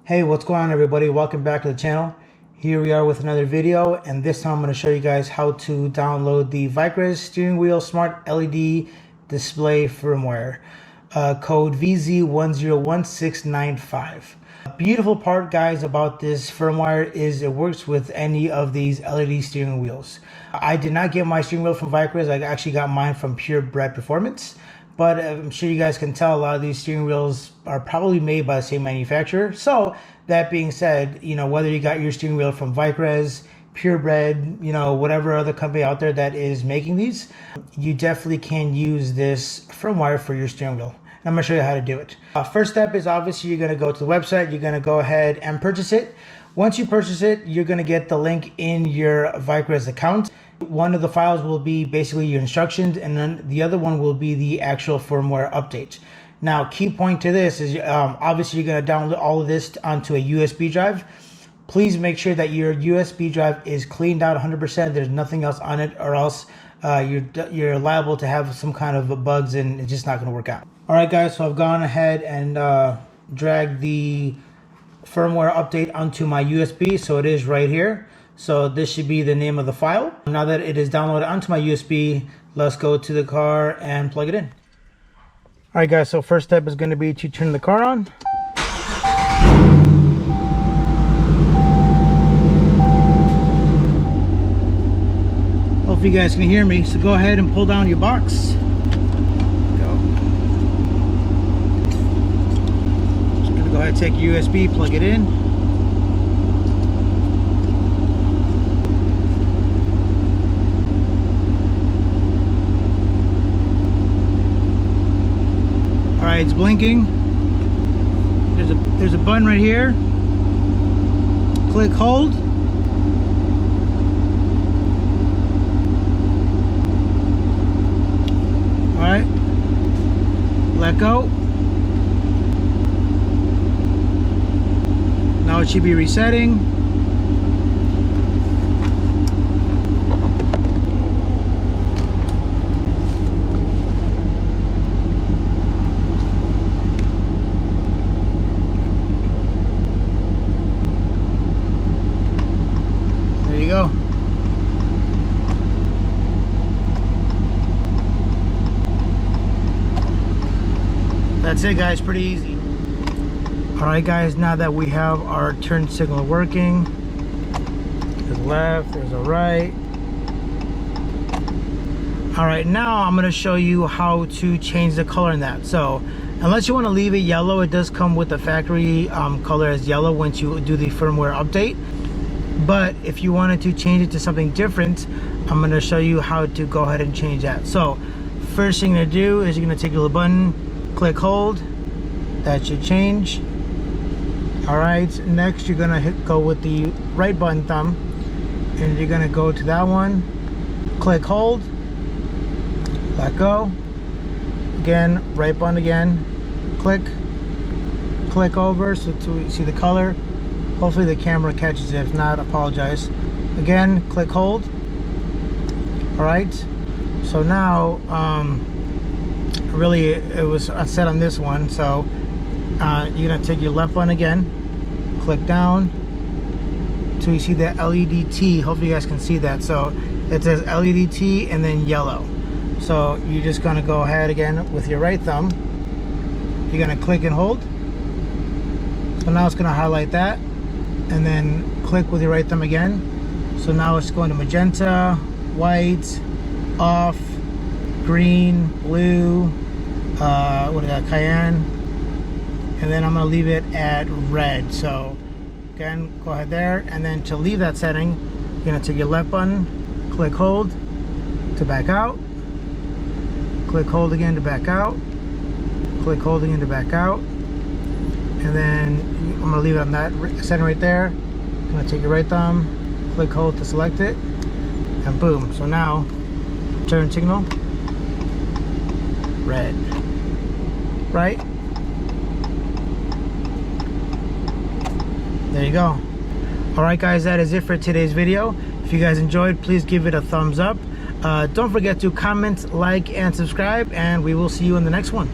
Hey, what's going on everybody? Welcome back to the channel. Here we are with another video, and this time I'm going to show you guys how to download the Vicrez steering wheel smart LED display firmware, code VZ101695. Beautiful part, guys, about this firmware is it works with any of these LED steering wheels. I did not get my steering wheel from Vicrez. I actually got mine from Purebred Performance. But I'm sure you guys can tell a lot of these steering wheels are probably made by the same manufacturer. So that being said, whether you got your steering wheel from Vicrez, Purebred, whatever other company out there that is making these, you definitely can use this firmware for your steering wheel. And I'm going to show you how to do it. First step is obviously you're going to go to the website. You're going to go ahead and purchase it. Once you purchase it, you're going to get the link in your Vicrez account. One of the files will be basically your instructions, and then the other one will be the actual firmware update. Now, key point to this is obviously you're going to download all of this onto a USB drive. Please make sure that your USB drive is cleaned out 100%. There's nothing else on it, or else you're liable to have some kind of bugs, and it's just not going to work out. All right, guys, so I've gone ahead and dragged the firmware update onto my USB, so it is right here. So this should be the name of the file. Now that it is downloaded onto my USB, let's go to the car and plug it in. All right, guys, so first step is going to be to turn the car on. Hope you guys can hear me. So go ahead and pull down your box. Go. Just going to go ahead and take your USB, plug it in. Alright, it's blinking. There's a button right here. Click hold. Alright. Let go. Now it should be resetting. Go. That's it, guys. Pretty easy. Alright, guys, now that we have our turn signal working, there's a left, there's a right. Alright, now I'm going to show you how to change the color in that. So unless you want to leave it yellow, it does come with the factory color as yellow once you do the firmware update. But if you wanted to change it to something different, I'm going to show you how to go ahead and change that. So first thing to do is you're going to take your little button, click hold. That should change. Alright, next you're going to go with the right button thumb, and you're going to go to that one, click hold, let go. Again, right button again, click over so to see the color. Hopefully the camera catches it. If not, apologize. Again, click hold. Alright, so now really it was set on this one, so you're gonna take your left button again, click down till you see that LED T. Hopefully you guys can see that. So it says LED T and then yellow. So you're just gonna go ahead again with your right thumb, you're gonna click and hold. So now it's gonna highlight that, and then click with your right thumb again. So now it's going to magenta, white, off, green, blue, what is that, cayenne, and then I'm going to leave it at red. So again, go ahead there, and then to leave that setting, you're going to take your left button, click hold to back out, click hold again to back out, click hold again to back out, and then I'm going to leave it on that setting right there. I'm going to take your right thumb, click hold to select it, and boom. So now turn signal red, right? There you go. Alright, guys, that is it for today's video. If you guys enjoyed, please give it a thumbs up. Don't forget to comment, like, and subscribe, and we will see you in the next one.